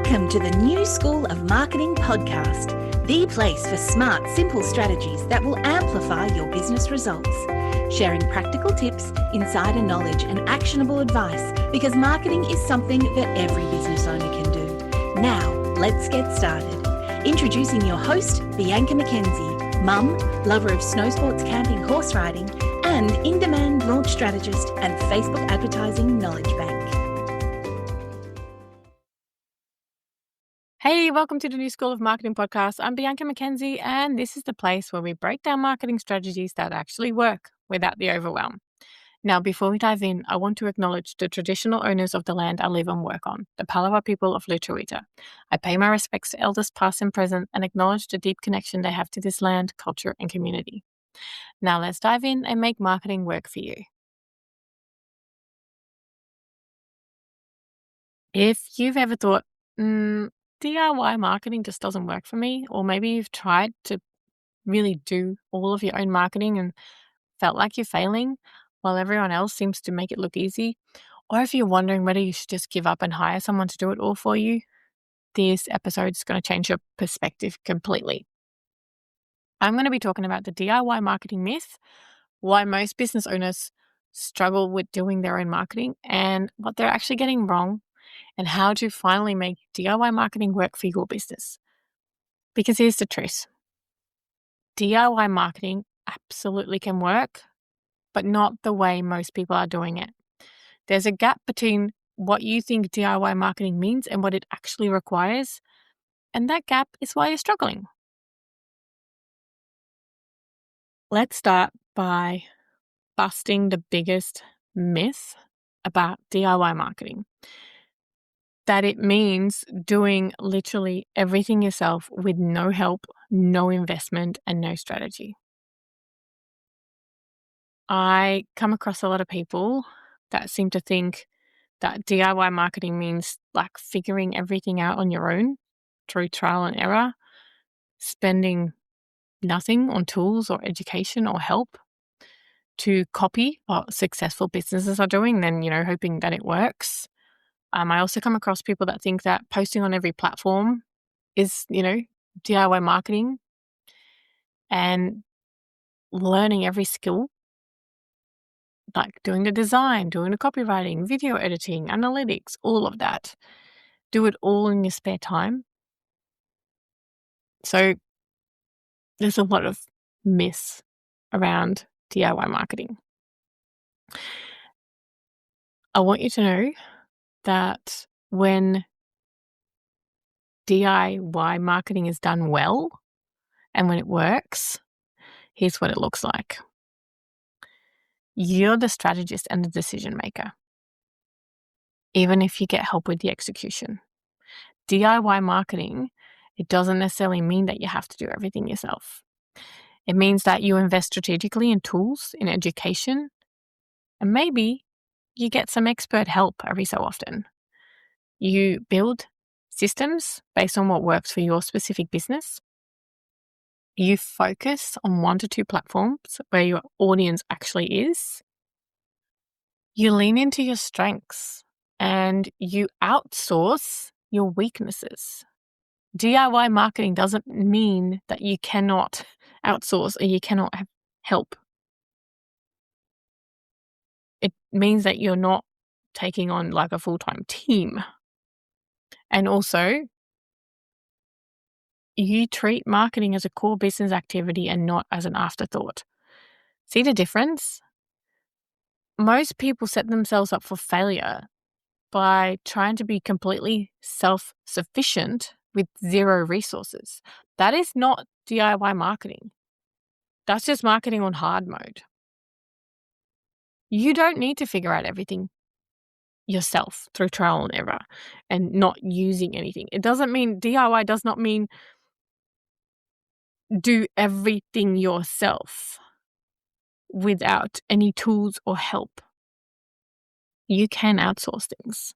Welcome to the New School of Marketing podcast, the place for smart, simple strategies that will amplify your business results. Sharing practical tips, insider knowledge, and actionable advice because marketing is something that every business owner can do. Now, let's get started. Introducing your host, Bianca McKenzie, mum, lover of snow sports, camping, horse riding, and in-demand launch strategist and Facebook advertising knowledge bank. Hey, welcome to the New School of Marketing podcast. I'm Bianca McKenzie, and this is the place where we break down marketing strategies that actually work without the overwhelm. Now, before we dive in, I want to acknowledge the traditional owners of the land I live and work on, the Palawa people of Lutruwita. I pay my respects to elders past and present and acknowledge the deep connection they have to this land, culture, and community. Now, let's dive in and make marketing work for you. If you've ever thought, DIY marketing just doesn't work for me, or maybe you've tried to really do all of your own marketing and felt like you're failing while everyone else seems to make it look easy, or if you're wondering whether you should just give up and hire someone to do it all for you, this episode is going to change your perspective completely. I'm going to be talking about the DIY marketing myth, why most business owners struggle with doing their own marketing and what they're actually getting wrong, and how to finally make DIY marketing work for your business. Because here's the truth. DIY marketing absolutely can work, but not the way most people are doing it. There's a gap between what you think DIY marketing means and what it actually requires, and that gap is why you're struggling. Let's start by busting the biggest myth about DIY marketing. That it means doing literally everything yourself with no help, no investment, and no strategy. I come across a lot of people that seem to think that DIY marketing means like figuring everything out on your own through trial and error, spending nothing on tools or education or help to copy what successful businesses are doing, then, hoping that it works. I also come across people that think that posting on every platform is, DIY marketing, and learning every skill, like doing the design, doing the copywriting, video editing, analytics, all of that. Do it all in your spare time. So there's a lot of myths around DIY marketing. I want you to know that when DIY marketing is done well and when it works, here's what it looks like. You're the strategist and the decision maker, even if you get help with the execution. DIY marketing, it doesn't necessarily mean that you have to do everything yourself. It means that you invest strategically in tools, in education, and maybe you get some expert help every so often. You build systems based on what works for your specific business. You focus on 1 to 2 platforms where your audience actually is. You lean into your strengths and you outsource your weaknesses. DIY marketing doesn't mean that you cannot outsource or you cannot have help. It means that you're not taking on like a full-time team. And also, you treat marketing as a core business activity and not as an afterthought. See the difference? Most people set themselves up for failure by trying to be completely self-sufficient with zero resources. That is not DIY marketing. That's just marketing on hard mode. You don't need to figure out everything yourself through trial and error and not using anything. It doesn't mean DIY does not mean do everything yourself without any tools or help. You can outsource things.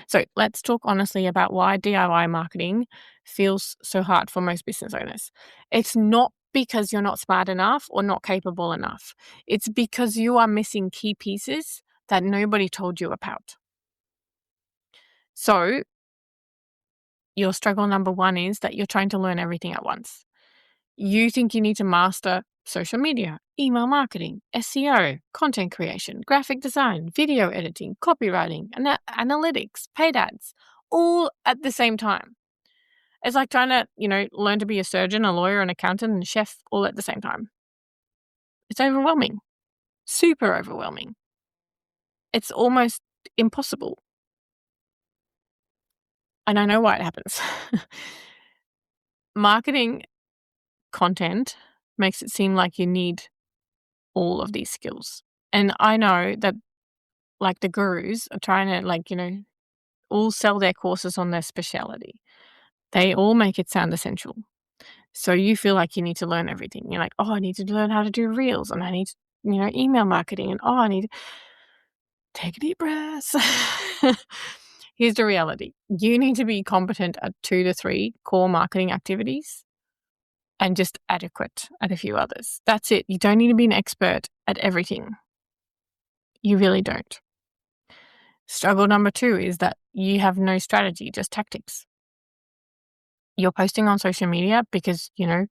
So let's talk honestly about why DIY marketing feels so hard for most business owners. It's not because you're not smart enough or not capable enough. It's because you are missing key pieces that nobody told you about. So your struggle number one is that you're trying to learn everything at once. You think you need to master social media, email marketing, SEO, content creation, graphic design, video editing, copywriting, analytics, paid ads, all at the same time. It's like trying to, learn to be a surgeon, a lawyer, an accountant, and a chef all at the same time. It's overwhelming. Super overwhelming. It's almost impossible. And I know why it happens. Marketing content makes it seem like you need all of these skills. And I know that like the gurus are trying to all sell their courses on their speciality. They all make it sound essential. So you feel like you need to learn everything. You're like, oh, I need to learn how to do reels, and I need, email marketing, and I need take a deep breath. Here's the reality. You need to be competent at 2 to 3 core marketing activities and just adequate at a few others. That's it. You don't need to be an expert at everything. You really don't. Struggle number 2 is that you have no strategy, just tactics. You're posting on social media because, you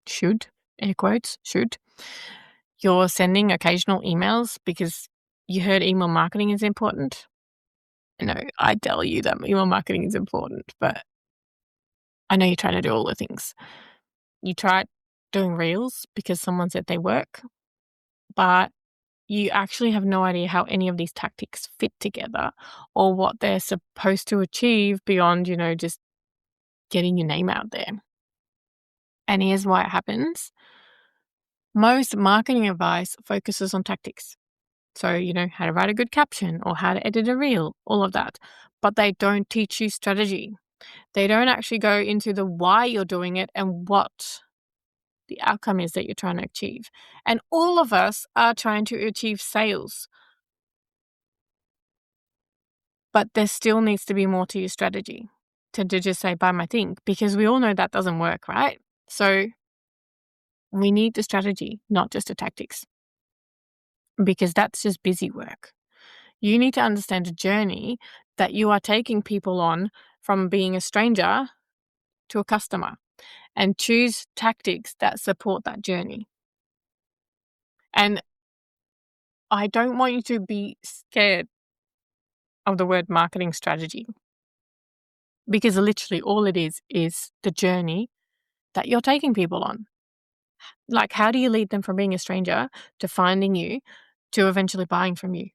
should, air quotes, should. You're sending occasional emails because you heard email marketing is important. No, I tell you that email marketing is important, but I know you're trying to do all the things. You tried doing reels because someone said they work, but you actually have no idea how any of these tactics fit together or what they're supposed to achieve beyond, just getting your name out there. And here's why it happens. Most marketing advice focuses on tactics. So, how to write a good caption or how to edit a reel, all of that. But they don't teach you strategy. They don't actually go into the why you're doing it and what the outcome is that you're trying to achieve. And all of us are trying to achieve sales. But there still needs to be more to your strategy to just say, buy my thing, because we all know that doesn't work, right? So we need the strategy, not just the tactics, because that's just busy work. You need to understand a journey that you are taking people on from being a stranger to a customer, and choose tactics that support that journey. And I don't want you to be scared of the word marketing strategy, because literally all it is the journey that you're taking people on. Like, how do you lead them from being a stranger to finding you to eventually buying from you?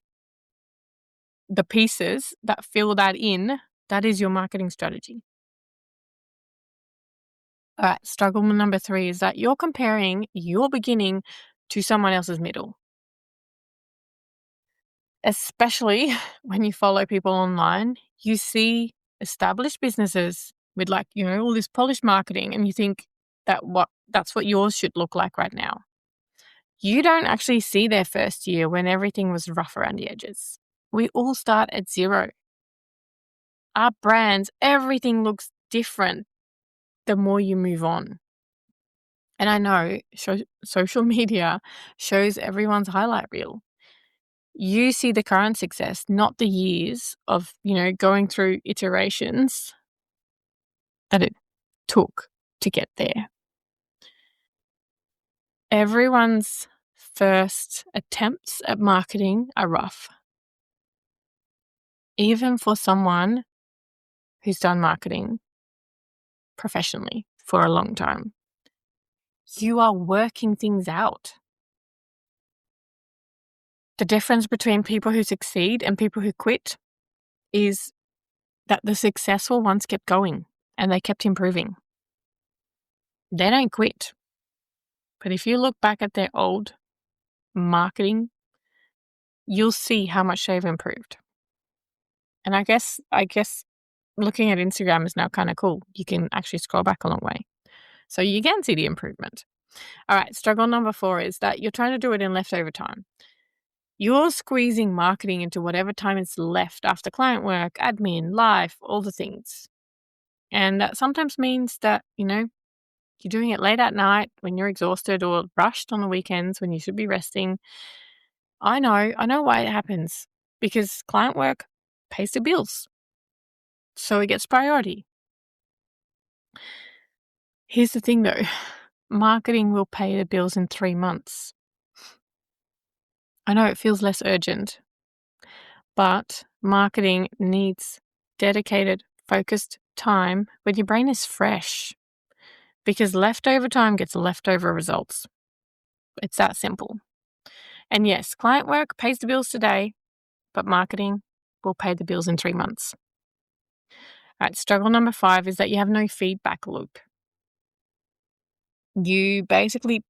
The pieces that fill that in, that is your marketing strategy. All right, struggle number 3 is that you're comparing your beginning to someone else's middle. Especially when you follow people online, you see established businesses with all this polished marketing, and you think that's what yours should look like right now. You don't actually see their first year when everything was rough around the edges. We all start at 0. Our brands, everything looks different the more you move on. And I know social media shows everyone's highlight reel. You see the current success, not the years of, going through iterations that it took to get there. Everyone's first attempts at marketing are rough. Even for someone who's done marketing professionally for a long time. You are working things out. The difference between people who succeed and people who quit is that the successful ones kept going and they kept improving. They don't quit. But if you look back at their old marketing, you'll see how much they've improved. And I guess looking at Instagram is now kind of cool. You can actually scroll back a long way. So you can see the improvement. All right, struggle number 4 is that you're trying to do it in leftover time. You're squeezing marketing into whatever time is left after client work, admin, life, all the things. And that sometimes means that, you're doing it late at night when you're exhausted, or rushed on the weekends when you should be resting. I know why it happens, because client work pays the bills. So it gets priority. Here's the thing though, marketing will pay the bills in 3 months. I know it feels less urgent, but marketing needs dedicated, focused time when your brain is fresh, because leftover time gets leftover results. It's that simple. And yes, client work pays the bills today, but marketing will pay the bills in 3 months. All right, struggle number 5 is that you have no feedback loop. You basically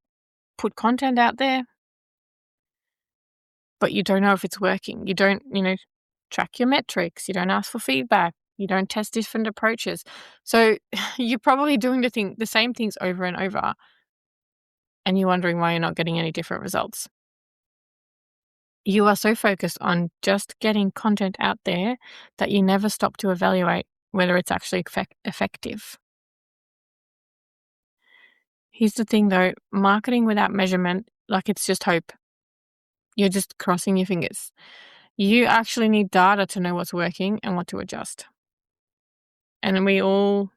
put content out there, but you don't know if it's working. You don't, track your metrics. You don't ask for feedback. You don't test different approaches. So you're probably doing the same things over and over, and you're wondering why you're not getting any different results. You are so focused on just getting content out there that you never stop to evaluate whether it's actually effective. Here's the thing though, marketing without measurement, like it's just hope. You're just crossing your fingers. You actually need data to know what's working and what to adjust. And we all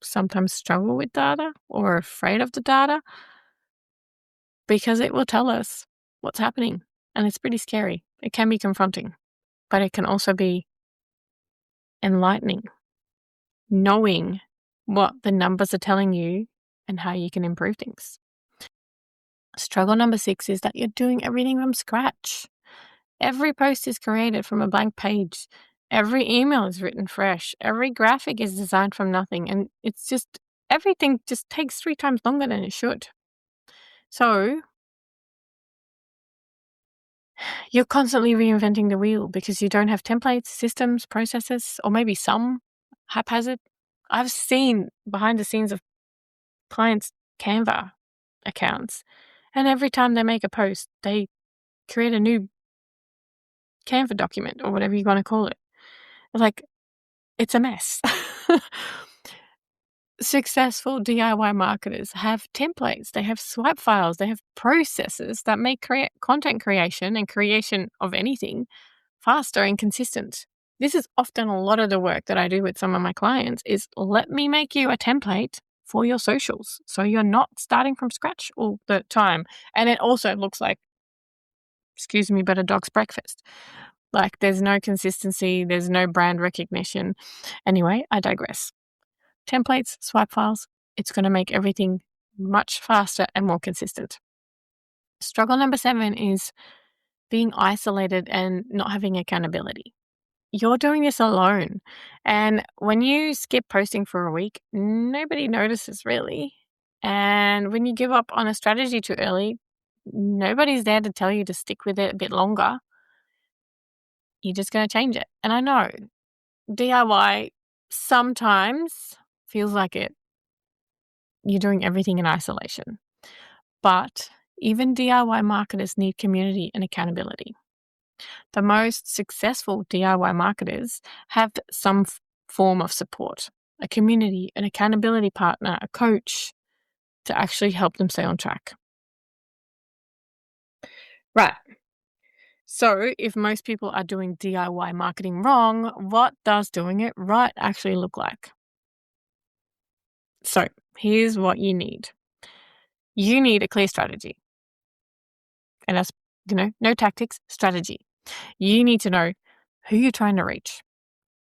sometimes struggle with data or are afraid of the data because it will tell us what's happening. And it's pretty scary. It can be confronting, but it can also be enlightening, knowing what the numbers are telling you and how you can improve things. Struggle number 6 is that you're doing everything from scratch. Every post is created from a blank page. Every email is written fresh. Every graphic is designed from nothing. And it's just, everything just takes 3 times longer than it should. So you're constantly reinventing the wheel because you don't have templates, systems, processes, or maybe some haphazard. I've seen behind the scenes of clients' Canva accounts, and every time they make a post, they create a new Canva document or whatever you want to call it. Like, it's a mess. Successful DIY marketers have templates, they have swipe files, they have processes that make content creation and creation of anything faster and consistent. This is often a lot of the work that I do with some of my clients is let me make you a template for your socials so you're not starting from scratch all the time. And it also looks like, excuse me, but a dog's breakfast. Like there's no consistency, there's no brand recognition. Anyway, I digress. Templates, swipe files, it's going to make everything much faster and more consistent. Struggle number 7 is being isolated and not having accountability. You're doing this alone. And when you skip posting for a week, nobody notices really. And when you give up on a strategy too early, nobody's there to tell you to stick with it a bit longer. You're just going to change it. And I know DIY sometimes feels like it. You're doing everything in isolation. But even DIY marketers need community and accountability. The most successful DIY marketers have some form of support, a community, an accountability partner, a coach to actually help them stay on track. Right. So if most people are doing DIY marketing wrong, what does doing it right actually look like? So here's what you need. You need a clear strategy. And that's, no tactics, strategy. You need to know who you're trying to reach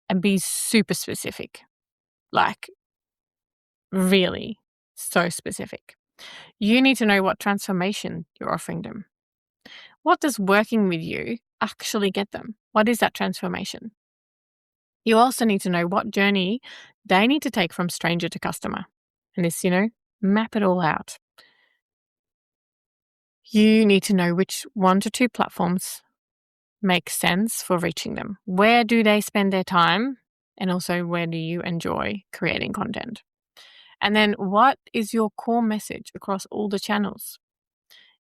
and be super specific. Like, really so specific. You need to know what transformation you're offering them. What does working with you actually get them? What is that transformation? You also need to know what journey they need to take from stranger to customer. And this, map it all out. You need to know which 1 to 2 platforms make sense for reaching them. Where do they spend their time? And also, where do you enjoy creating content? And then what is your core message across all the channels?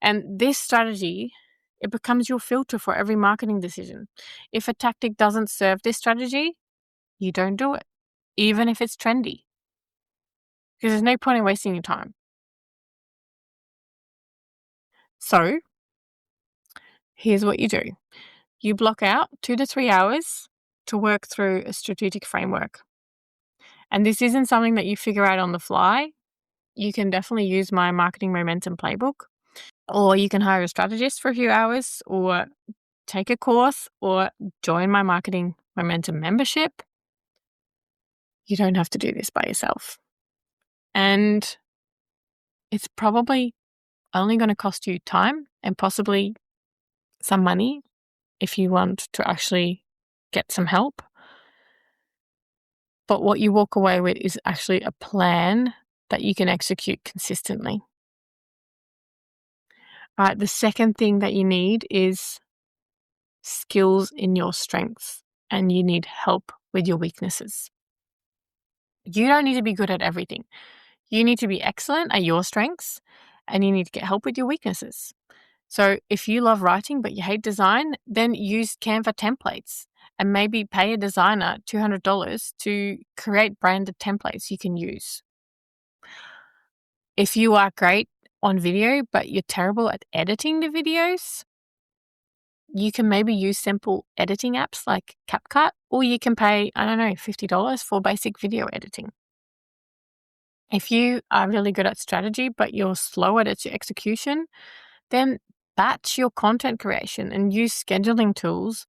And this strategy, it becomes your filter for every marketing decision. If a tactic doesn't serve this strategy, you don't do it, even if it's trendy. Because there's no point in wasting your time. So here's what you do. You block out 2 to 3 hours to work through a strategic framework. And this isn't something that you figure out on the fly. You can definitely use my marketing momentum playbook, or you can hire a strategist for a few hours, or take a course, or join my marketing momentum membership. You don't have to do this by yourself. And it's probably only going to cost you time and possibly some money if you want to actually get some help. But what you walk away with is actually a plan that you can execute consistently. All right, the second thing that you need is skills in your strengths, and you need help with your weaknesses. You don't need to be good at everything. You need to be excellent at your strengths, and you need to get help with your weaknesses. So if you love writing but you hate design, then use Canva templates and maybe pay a designer $200 to create branded templates you can use. If you are great on video but you're terrible at editing the videos, you can maybe use simple editing apps like CapCut, or you can pay, $50 for basic video editing. If you are really good at strategy but you're slow at its execution, then batch your content creation and use scheduling tools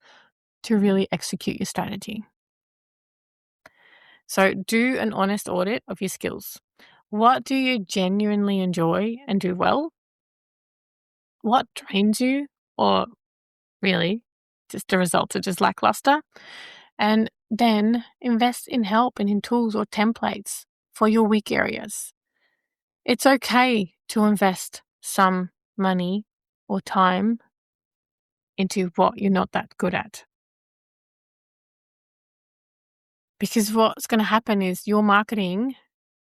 to really execute your strategy. So do an honest audit of your skills. What do you genuinely enjoy and do well? What drains you, or really just the results are just lackluster? And then invest in help and in tools or templates for your weak areas. It's okay to invest some money or time into what you're not that good at. Because what's going to happen is your marketing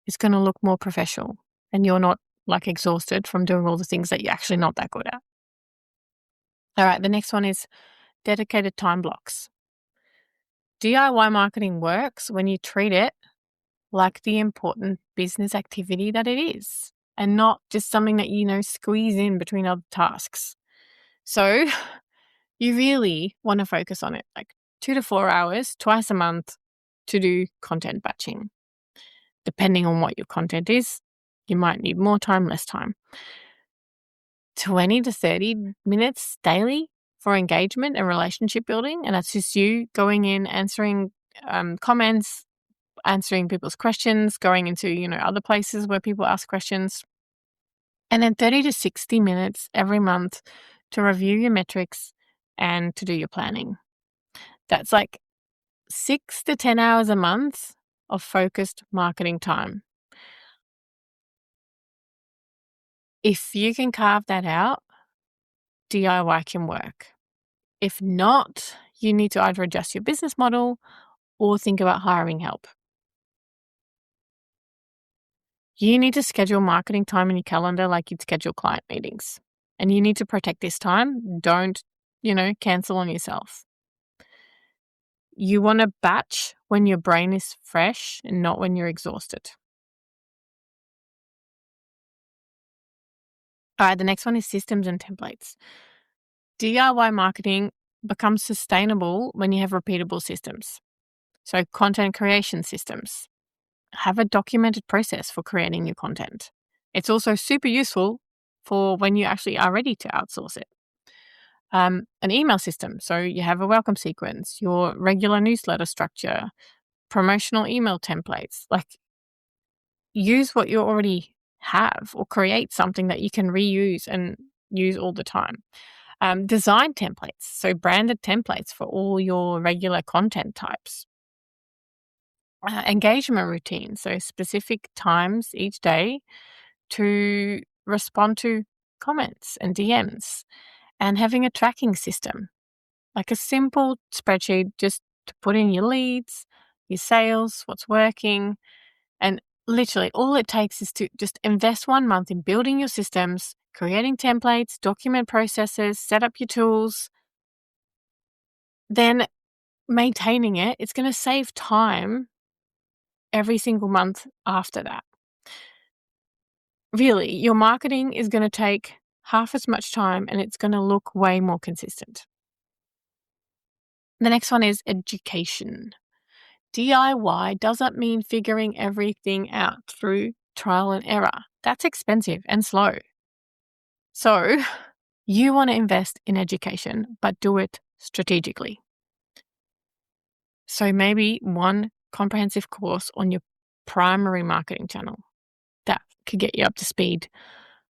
is going to look more professional and you're not exhausted from doing all the things that you're actually not that good at. All right, the next one is dedicated time blocks. DIY marketing works when you treat it like the important business activity that it is, and not just something that squeeze in between other tasks. So you really want to focus on it, 2 to 4 hours twice a month to do content batching. Depending on what your content is, you might need more time, less time. 20 to 30 minutes daily for engagement and relationship building. And that's just you going in, answering comments, answering people's questions, going into, other places where people ask questions. And then 30 to 60 minutes every month to review your metrics and to do your planning. That's 6 to 10 hours a month of focused marketing time. If you can carve that out, DIY can work. If not, you need to either adjust your business model or think about hiring help. You need to schedule marketing time in your calendar like you'd schedule client meetings. And you need to protect this time. Don't, cancel on yourself. You want to batch when your brain is fresh and not when you're exhausted. All right, the next one is systems and templates. DIY marketing becomes sustainable when you have repeatable systems. So content creation systems. Have a documented process for creating your content. It's also super useful for when you actually are ready to outsource it. An email system. So you have a welcome sequence, your regular newsletter structure, promotional email templates. Use what you already have or create something that you can reuse and use all the time. Design templates. So branded templates for all your regular content types. Engagement routines. So specific times each day to respond to comments and DMs, and having a tracking system, like a simple spreadsheet just to put in your leads, your sales, what's working. And literally all it takes is to just invest 1 month in building your systems, creating templates, document processes, set up your tools, then maintaining it. It's going to save time every single month after that. Really, your marketing is going to take half as much time and it's going to look way more consistent. The next one is education. DIY doesn't mean figuring everything out through trial and error. That's expensive and slow. So you want to invest in education, but do it strategically. So maybe one comprehensive course on your primary marketing channel that could get you up to speed.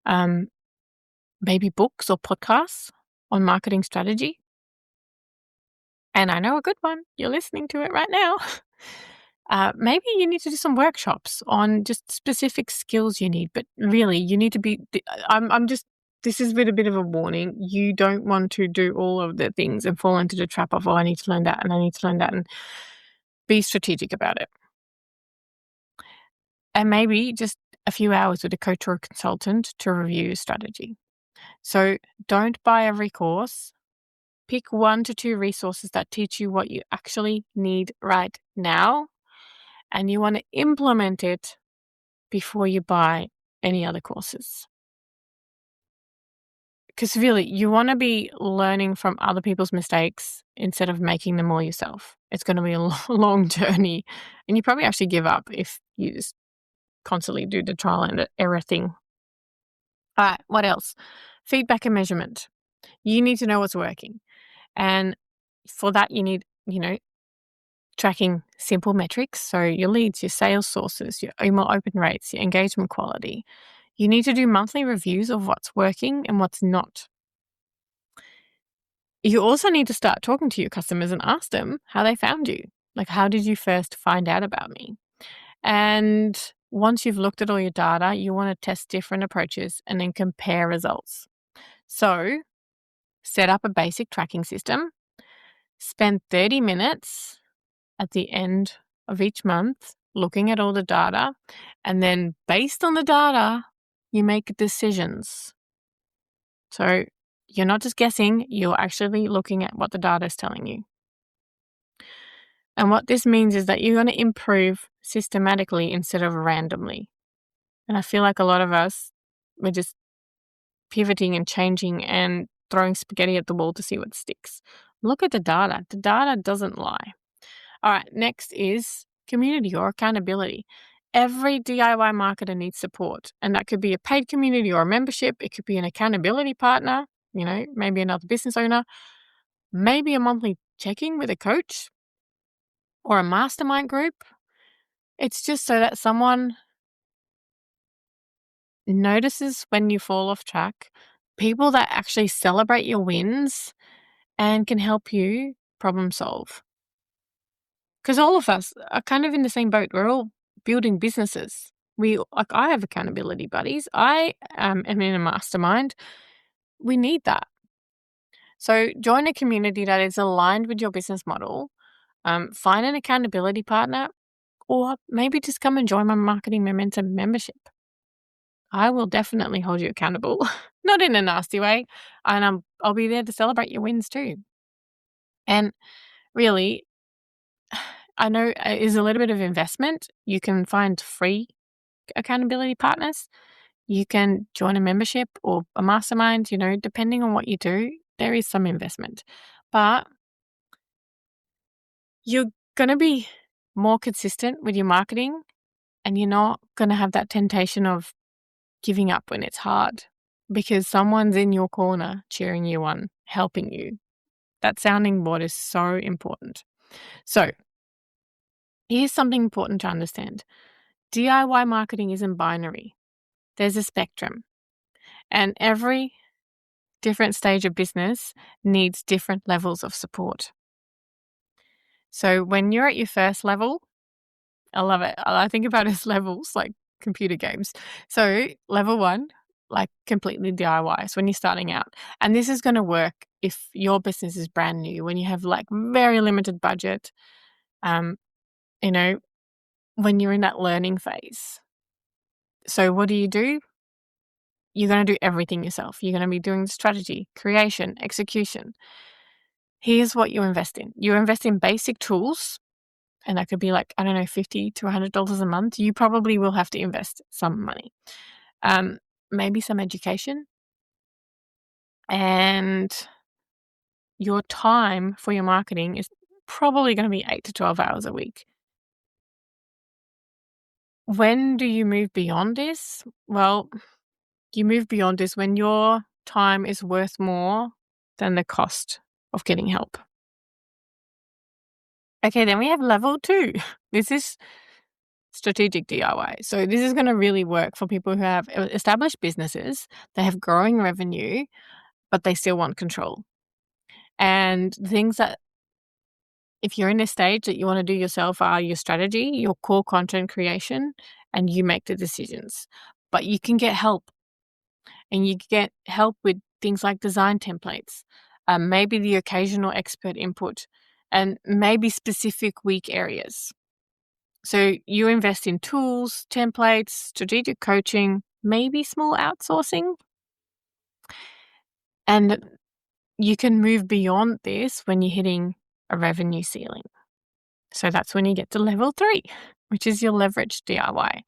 Maybe books or podcasts on marketing strategy. And I know a good one. You're listening to it right now. Maybe you need to do some workshops on just specific skills you need, but really you need to be, this is with a bit of a warning. You don't want to do all of the things and fall into the trap of, oh, I need to learn that and I need to learn that, and be strategic about it. And maybe just a few hours with a coach or a consultant to review strategy. So don't buy every course. Pick 1 to 2 resources that teach you what you actually need right now, and you want to implement it before you buy any other courses. Because really, you want to be learning from other people's mistakes instead of making them all yourself. It's going to be a long journey, and you probably actually give up if you just constantly do the trial and error thing. All right, what else? Feedback and measurement. You need to know what's working. And for that, you need, tracking simple metrics. So your leads, your sales sources, your email open rates, your engagement quality. You need to do monthly reviews of what's working and what's not. You also need to start talking to your customers and ask them how they found you. Like, how did you first find out about me? And once you've looked at all your data, you want to test different approaches and then compare results. So set up a basic tracking system, spend 30 minutes at the end of each month looking at all the data, and then based on the data, you make decisions. So you're not just guessing, you're actually looking at what the data is telling you. And what this means is that you're going to improve systematically instead of randomly. And I feel like a lot of us, we're just pivoting and changing and throwing spaghetti at the wall to see what sticks. Look at the data. The data doesn't lie. All right, next is community or accountability. Every DIY marketer needs support, and that could be a paid community or a membership. It could be an accountability partner, maybe another business owner, maybe a monthly check-in with a coach or a mastermind group. It's just so that someone notices when you fall off track, people that actually celebrate your wins and can help you problem solve. Because all of us are kind of in the same boat. We're all building businesses. I have accountability buddies. I am in a mastermind. We need that. So join a community that is aligned with your business model. Find an accountability partner, or maybe just come and join my Marketing Momentum membership. I will definitely hold you accountable, not in a nasty way, and I'll be there to celebrate your wins too. And really, I know it is a little bit of investment. You can find free accountability partners. You can join a membership or a mastermind, depending on what you do, there is some investment. But you're going to be more consistent with your marketing, and you're not going to have that temptation of giving up when it's hard because someone's in your corner cheering you on, helping you. That sounding board is so important. So here's something important to understand. DIY marketing isn't binary. There's a spectrum. And every different stage of business needs different levels of support. So when you're at your first level, I love it. I think about it as levels, like computer games. So level 1, like completely DIY. So when you're starting out, and this is going to work if your business is brand new, when you have like very limited budget, when you're in that learning phase. So what do? You're going to do everything yourself. You're going to be doing strategy, creation, execution. Here's what you invest in. You invest in basic tools, and that could be like, I don't know, $50 to $100 a month. You probably will have to invest some money. Maybe some education. And your time for your marketing is probably going to be 8 to 12 hours a week. When do you move beyond this? Well, you move beyond this when your time is worth more than the cost of getting help. Okay, then we have level 2. This is strategic DIY. So this is going to really work for people who have established businesses, they have growing revenue, but they still want control. And things that, if you're in a stage that you want to do yourself, are your strategy, your core content creation, and you make the decisions. But you can get help, and you get help with things like design templates, maybe the occasional expert input, and maybe specific weak areas. So you invest in tools, templates, strategic coaching, maybe small outsourcing. And you can move beyond this when you're hitting a revenue ceiling. So that's when you get to level 3, which is your leverage DIY.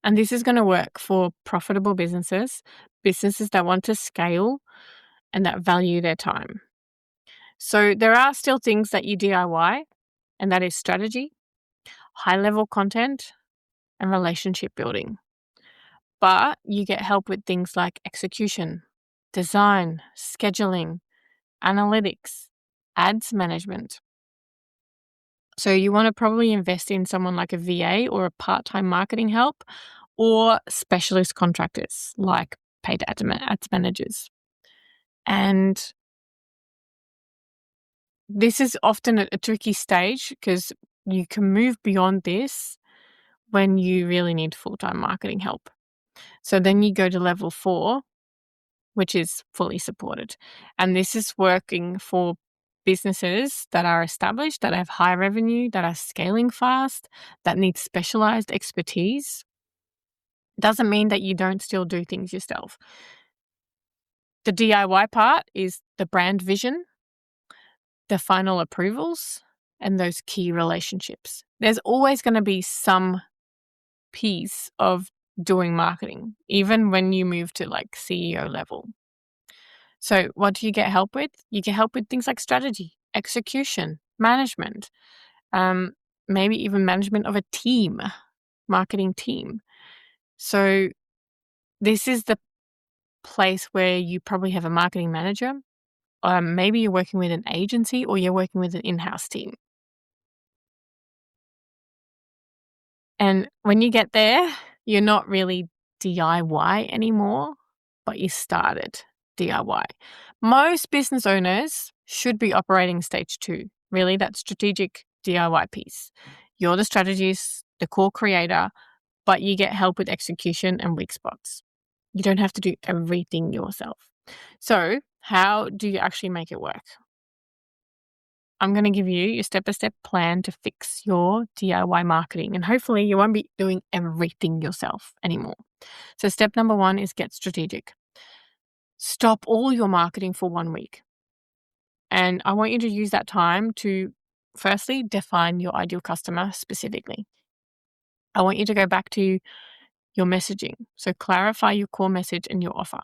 And this is going to work for profitable businesses that want to scale and that value their time. So there are still things that you DIY, and that is strategy, high-level content, and relationship building. But you get help with things like execution, design, scheduling, analytics, ads management. So you want to probably invest in someone like a VA or a part-time marketing help, or specialist contractors like paid ads managers. And this is often a tricky stage because you can move beyond this when you really need full-time marketing help. So then you go to level 4, which is fully supported. And this is working for businesses that are established, that have high revenue, that are scaling fast, that need specialized expertise. Doesn't mean that you don't still do things yourself. The DIY part is the brand vision, the final approvals, and those key relationships. There's always going to be some piece of doing marketing, even when you move to like CEO level. So what do you get help with? You get help with things like strategy, execution, management, maybe even management of a team, marketing team. So this is the place where you probably have a marketing manager. Maybe you're working with an agency, or you're working with an in-house team. And when you get there, you're not really DIY anymore, but you started DIY. Most business owners should be operating stage 2, really, that strategic DIY piece. You're the strategist, the core creator, but you get help with execution and weak spots. You don't have to do everything yourself. So how do you actually make it work? I'm going to give you your step-by-step plan to fix your DIY marketing, and hopefully you won't be doing everything yourself anymore. So step number 1 is get strategic. Stop all your marketing for 1 week. And I want you to use that time to firstly define your ideal customer specifically. I want you to go back to your messaging. So clarify your core message and your offer.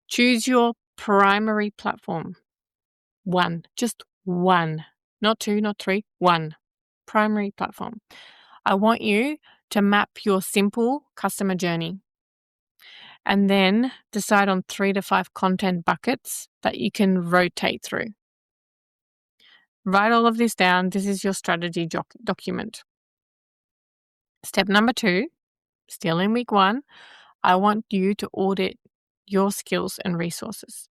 Choose your primary platform. 1, just 1, not 2, not 3, 1 primary platform. I want you to map your simple customer journey and then decide on 3 to 5 content buckets that you can rotate through. Write all of this down. This is your strategy document. Step number 2, still in week 1, I want you to audit your skills and resources.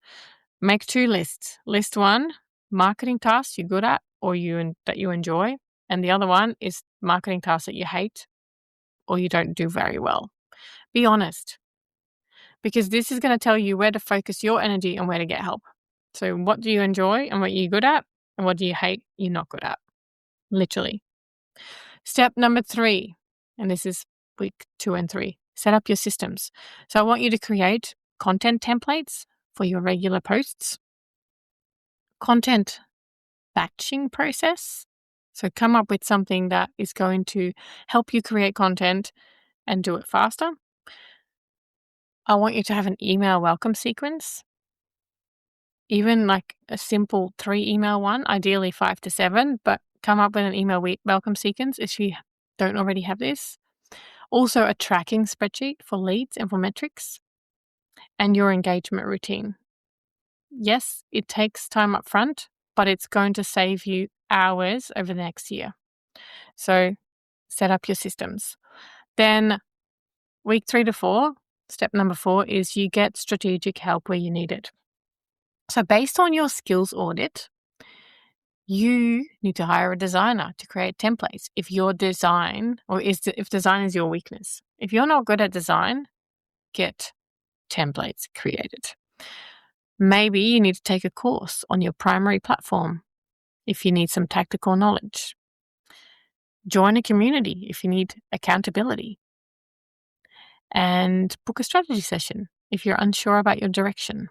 Make 2 lists. List 1, marketing tasks you're good at or that you enjoy. And the other one is marketing tasks that you hate or you don't do very well. Be honest, because this is going to tell you where to focus your energy and where to get help. So what do you enjoy and what you're good at, and what do you hate you're not good at? Literally. Step number 3, and this is week 2 and 3, set up your systems. So I want you to create content templates for your regular posts, content batching process. So come up with something that is going to help you create content and do it faster. I want you to have an email welcome sequence, even like a simple 3 email one, ideally 5 to 7, but come up with an email welcome sequence if you don't already have this. Also, a tracking spreadsheet for leads and for metrics, and your engagement routine. Yes, it takes time up front, but it's going to save you hours over the next year. So set up your systems. Then week 3 to 4, step number 4 is you get strategic help where you need it. So based on your skills audit, you need to hire a designer to create templates. If your design, if design is your weakness, if you're not good at design, get templates created. Maybe you need to take a course on your primary platform if you need some tactical knowledge. Join a community if you need accountability. And book a strategy session if you're unsure about your direction.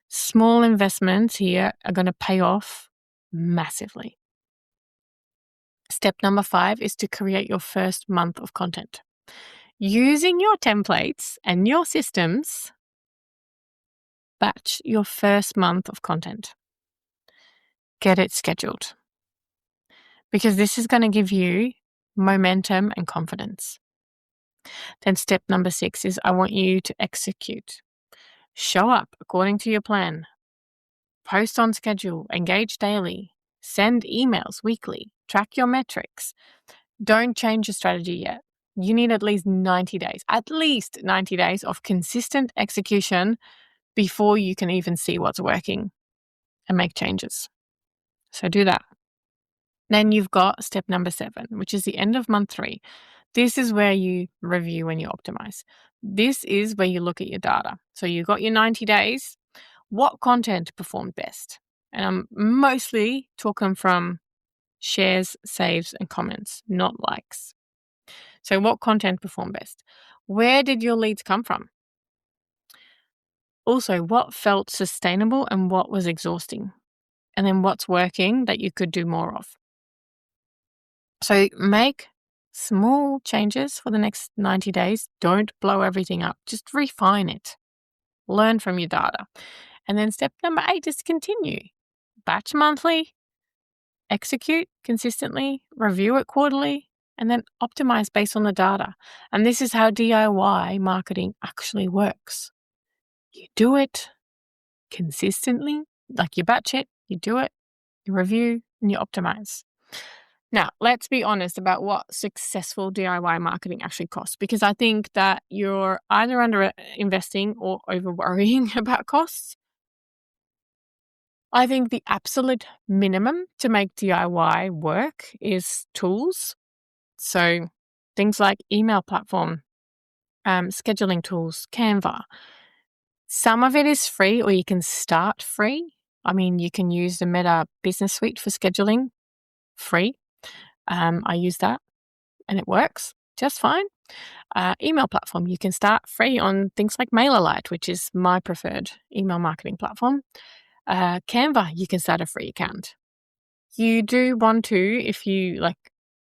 Small investments here are going to pay off massively. Step number 5 is to create your first month of content. Using your templates and your systems, batch your first month of content. Get it scheduled. Because this is going to give you momentum and confidence. Then step number 6 is I want you to execute. Show up according to your plan. Post on schedule. Engage daily. Send emails weekly. Track your metrics. Don't change your strategy yet. You need at least 90 days of consistent execution before you can even see what's working and make changes. So do that. Then you've got step number 7, which is the end of month 3. This is where you review and you optimize. This is where you look at your data. So you got your 90 days. What content performed best? And I'm mostly talking from shares, saves, and comments, not likes. So what content performed best? Where did your leads come from? Also, what felt sustainable and what was exhausting? And then what's working that you could do more of? So make small changes for the next 90 days. Don't blow everything up. Just refine it. Learn from your data. And then step number 8 is continue. Batch monthly, execute consistently, review it quarterly, and then optimize based on the data. And this is how DIY marketing actually works. You do it consistently, like you batch it, you do it, you review, and you optimize. Now, let's be honest about what successful DIY marketing actually costs, because I think that you're either under investing or over worrying about costs. I think the absolute minimum to make DIY work is tools. So things like email platform, scheduling tools, Canva. Some of it is free or you can start free. I mean, you can use the Meta Business Suite for scheduling, free. I use that and it works just fine. Email platform, you can start free on things like MailerLite, which is my preferred email marketing platform. Canva, you can start a free account. You do want to, if you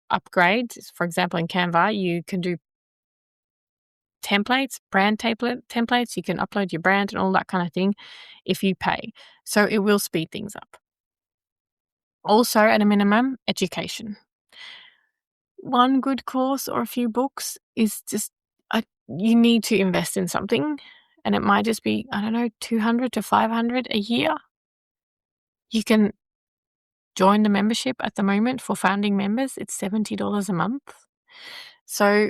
upgrade, for example, in Canva, you can do templates, brand templates. You can upload your brand and all that kind of thing if you pay. So it will speed things up. Also, at a minimum, education. One good course or a few books is just, you need to invest in something. And it might just be, $200 to $500 a year. You can join the membership at the moment for founding members. It's $70 a month. So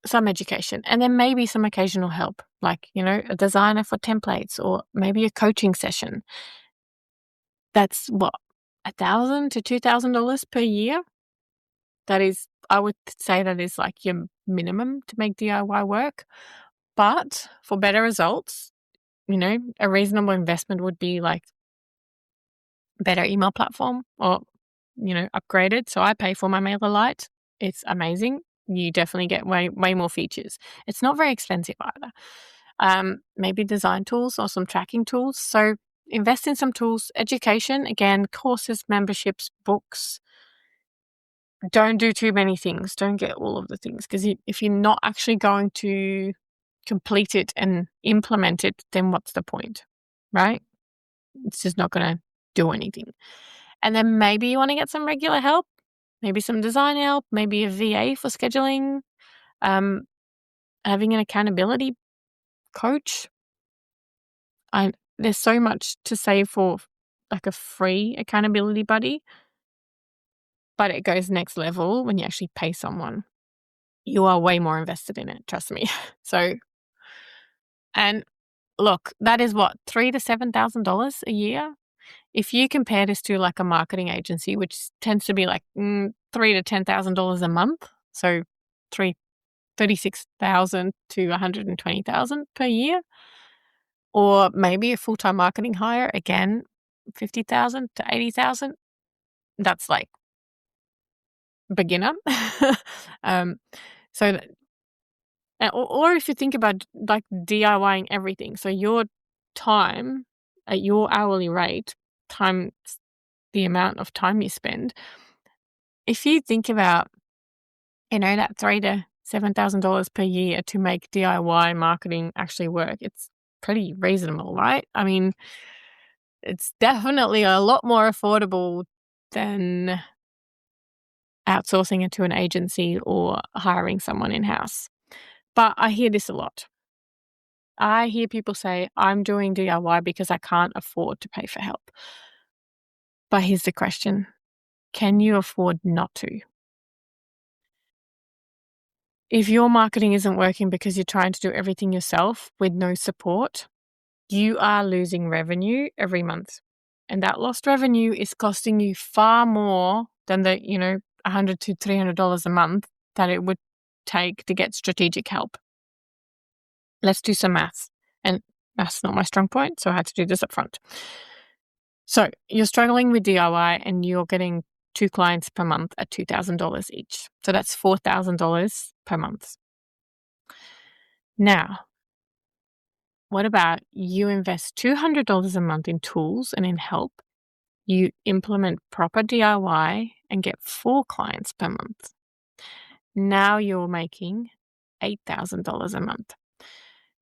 some education, and then maybe some occasional help, like, a designer for templates or maybe a coaching session. That's what, $1,000 to $2,000 per year. That is, I would say that is like your minimum to make DIY work. But for better results, a reasonable investment would be like better email platform or, upgraded. So I pay for my MailerLite. It's amazing. You definitely get way more features. It's not very expensive either. Maybe design tools or some tracking tools. So invest in some tools. Education, again, courses, memberships, books. Don't do too many things. Don't get all of the things, because if you're not actually going to complete it and implement it, then what's the point, right? It's just not going to do anything. And then maybe you want to get some regular help, maybe some design help, maybe a VA for scheduling, Having an accountability coach. There's so much to say for like a free accountability buddy, but it goes next level when you actually pay someone. You are way more invested in it, trust me. So, and look, that is what, $3,000 to $7,000 a year. If you compare this to like a marketing agency, which tends to be like $3,000 to $10,000 a month, so $36,000 to $120,000 per year, or maybe a full-time marketing hire, again, $50,000 to $80,000. That's like beginner. So, or if you think about like DIYing everything, so your time at your hourly rate times the amount of time you spend. If you think about, that $3,000 to $7,000 per year to make DIY marketing actually work, it's pretty reasonable, right? I mean, it's definitely a lot more affordable than outsourcing it to an agency or hiring someone in-house. But I hear this a lot. I hear people say, I'm doing DIY because I can't afford to pay for help. But here's the question. Can you afford not to? If your marketing isn't working because you're trying to do everything yourself with no support, you are losing revenue every month. And that lost revenue is costing you far more than the, $100 to $300 a month that it would take to get strategic help. Let's do some maths. And that's not my strong point, so I had to do this up front. So you're struggling with DIY and you're getting 2 clients per month at $2,000 each. So that's $4,000 per month. Now, what about you invest $200 a month in tools and in help? You implement proper DIY and get 4 clients per month. Now you're making $8,000 a month.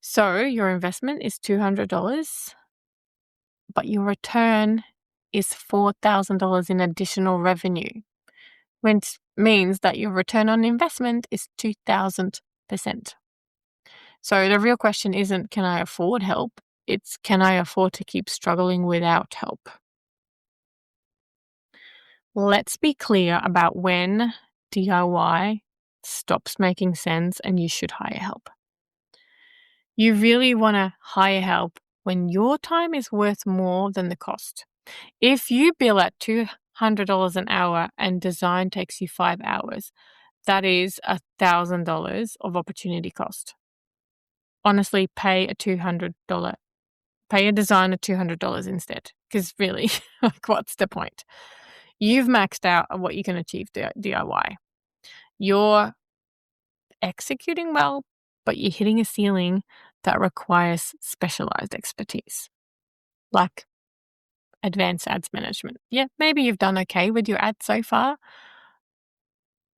So your investment is $200, but your return is $4,000 in additional revenue, which means that your return on investment is 2,000%. So the real question isn't, can I afford help? It's, can I afford to keep struggling without help? Let's be clear about when DIY stops making sense and you should hire help. You really want to hire help when your time is worth more than the cost. If you bill at $200 an hour and design takes you 5 hours, that is $1,000 of opportunity cost. Honestly, pay a designer $200 instead, because really, like, what's the point? You've maxed out on what you can achieve DIY. You're executing well, but you're hitting a ceiling that requires specialized expertise, like advanced ads management. Yeah, maybe you've done okay with your ads so far,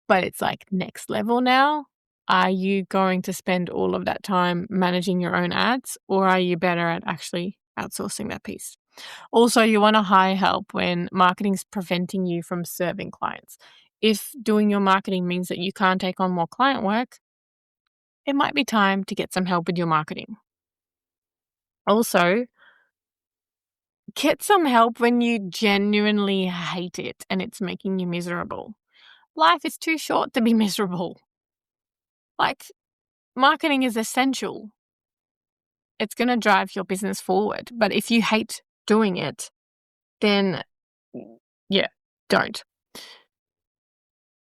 but it's like next level now. Are you going to spend all of that time managing your own ads, or are you better at actually outsourcing that piece? Also, you want to hire help when marketing is preventing you from serving clients. If doing your marketing means that you can't take on more client work, it might be time to get some help with your marketing. Also, get some help when you genuinely hate it and it's making you miserable. Life is too short to be miserable. Like, marketing is essential. It's going to drive your business forward. But if you hate doing it, then yeah, don't.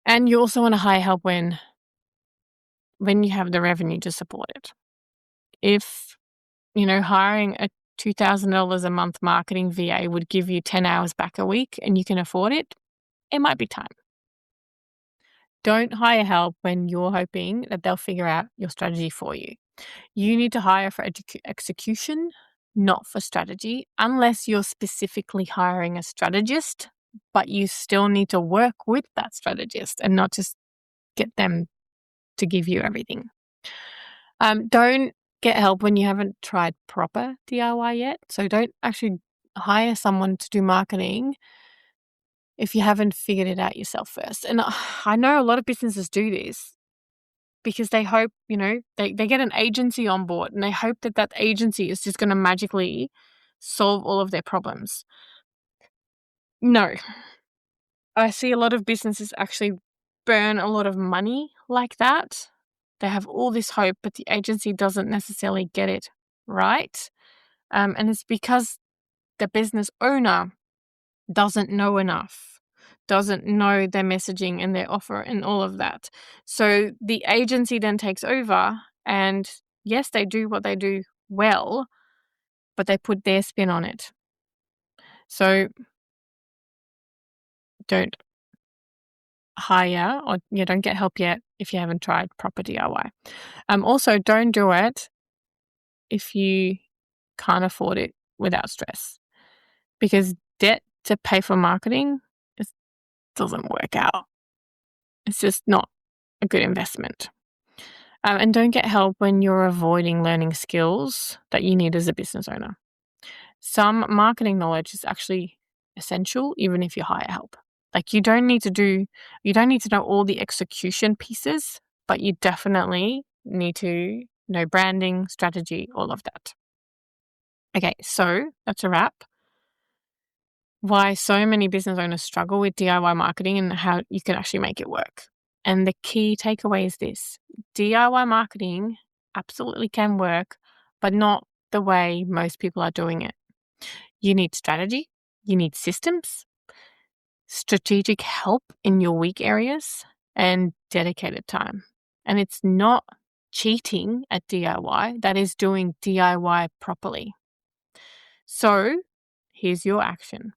And you also want to hire help when you have the revenue to support it. If, hiring a $2,000 a month marketing VA would give you 10 hours back a week and you can afford it, it might be time. Don't hire help when you're hoping that they'll figure out your strategy for you. You need to hire for execution, not for strategy, unless you're specifically hiring a strategist, but you still need to work with that strategist and not just get them to give you everything. Don't get help when you haven't tried proper DIY yet. So don't actually hire someone to do marketing if you haven't figured it out yourself first. And I know a lot of businesses do this. because they hope, they get an agency on board and they hope that that agency is just going to magically solve all of their problems. No. I see a lot of businesses actually burn a lot of money like that. They have all this hope, but the agency doesn't necessarily get it right. And it's because the business owner doesn't know enough, doesn't know their messaging and their offer and all of that. So the agency then takes over, and yes, they do what they do well, but they put their spin on it. So don't hire or don't get help yet if you haven't tried proper DIY. Also, don't do it if you can't afford it without stress, because debt to pay for marketing just doesn't work out. It's just not a good investment. And don't get help when you're avoiding learning skills that you need as a business owner. Some marketing knowledge is actually essential, even if you hire help. Like you don't need to know all the execution pieces, but you definitely need to know branding, strategy, all of that. Okay, so that's a wrap. Why so many business owners struggle with DIY marketing and how you can actually make it work. And the key takeaway is this: DIY marketing absolutely can work, but not the way most people are doing it. You need strategy, you need systems, strategic help in your weak areas, and dedicated time. And it's not cheating at DIY, that is doing DIY properly. So here's your action.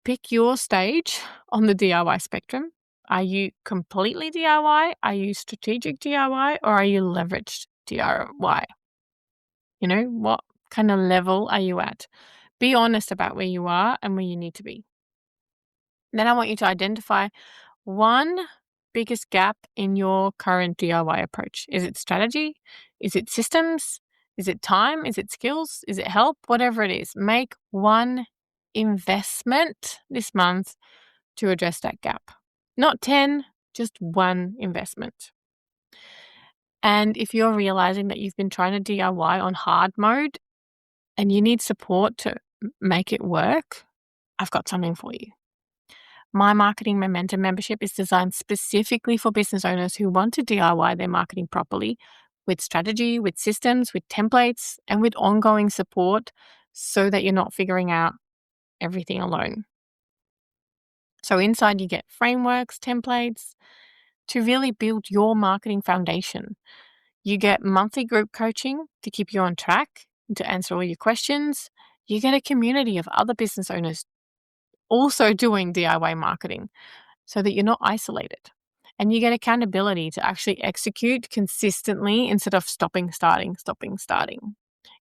Pick your stage on the DIY spectrum. Are you completely DIY? Are you strategic DIY? Or are you leveraged DIY? What kind of level are you at? Be honest about where you are and where you need to be. Then I want you to identify one biggest gap in your current DIY approach. Is it strategy? Is it systems? Is it time? Is it skills? Is it help? Whatever it is, make one investment this month to address that gap. Not 10, just one investment. And if you're realizing that you've been trying to DIY on hard mode and you need support to make it work, I've got something for you. My Marketing Momentum membership is designed specifically for business owners who want to DIY their marketing properly, with strategy, with systems, with templates, and with ongoing support, so that you're not figuring out everything alone. So inside you get frameworks, templates to really build your marketing foundation. You get monthly group coaching to keep you on track and to answer all your questions. You get a community of other business owners also doing DIY marketing so that you're not isolated. And you get accountability to actually execute consistently instead of stopping, starting.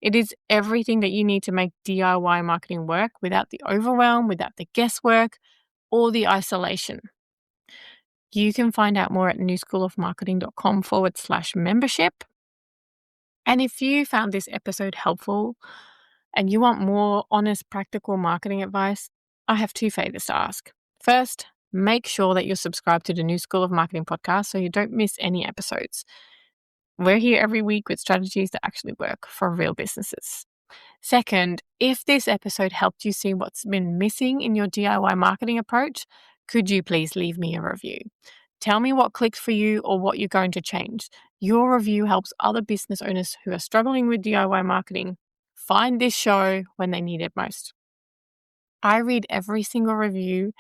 It is everything that you need to make DIY marketing work without the overwhelm, without the guesswork, or the isolation. You can find out more at newschoolofmarketing.com/membership. And if you found this episode helpful and you want more honest, practical marketing advice, I have 2 favors to ask. First, make sure that you're subscribed to the New School of Marketing podcast so you don't miss any episodes. We're here every week with strategies that actually work for real businesses. Second, if this episode helped you see what's been missing in your DIY marketing approach, could you please leave me a review? Tell me what clicked for you or what you're going to change. Your review helps other business owners who are struggling with DIY marketing find this show when they need it most. I read every single review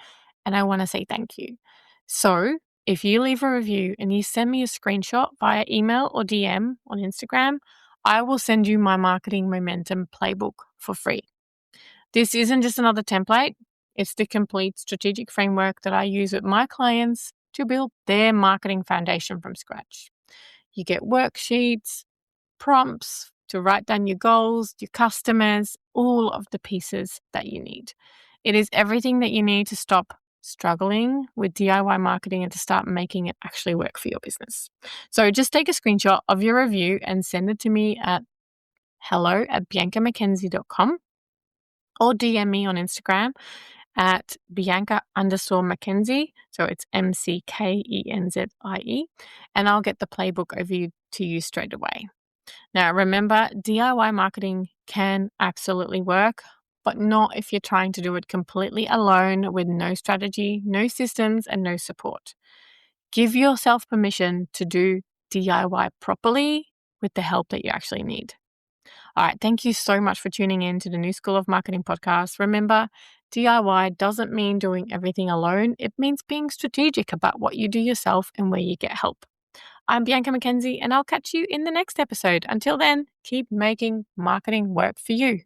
and I want to say thank you. So if you leave a review and you send me a screenshot via email or DM on Instagram, I will send you my Marketing Momentum playbook for free. This isn't just another template. It's the complete strategic framework that I use with my clients to build their marketing foundation from scratch. You get worksheets, prompts to write down your goals, your customers, all of the pieces that you need. It is everything that you need to stop struggling with DIY marketing and to start making it actually work for your business. So just take a screenshot of your review and send it to me at hello@biancamckenzie.com or DM me on Instagram at Bianca_McKenzie. So it's McKenzie. And I'll get the playbook over to you straight away. Now, remember, DIY marketing can absolutely work, but not if you're trying to do it completely alone with no strategy, no systems, and no support. Give yourself permission to do DIY properly with the help that you actually need. All right, thank you so much for tuning in to the New School of Marketing podcast. Remember, DIY doesn't mean doing everything alone. It means being strategic about what you do yourself and where you get help. I'm Bianca McKenzie, and I'll catch you in the next episode. Until then, keep making marketing work for you.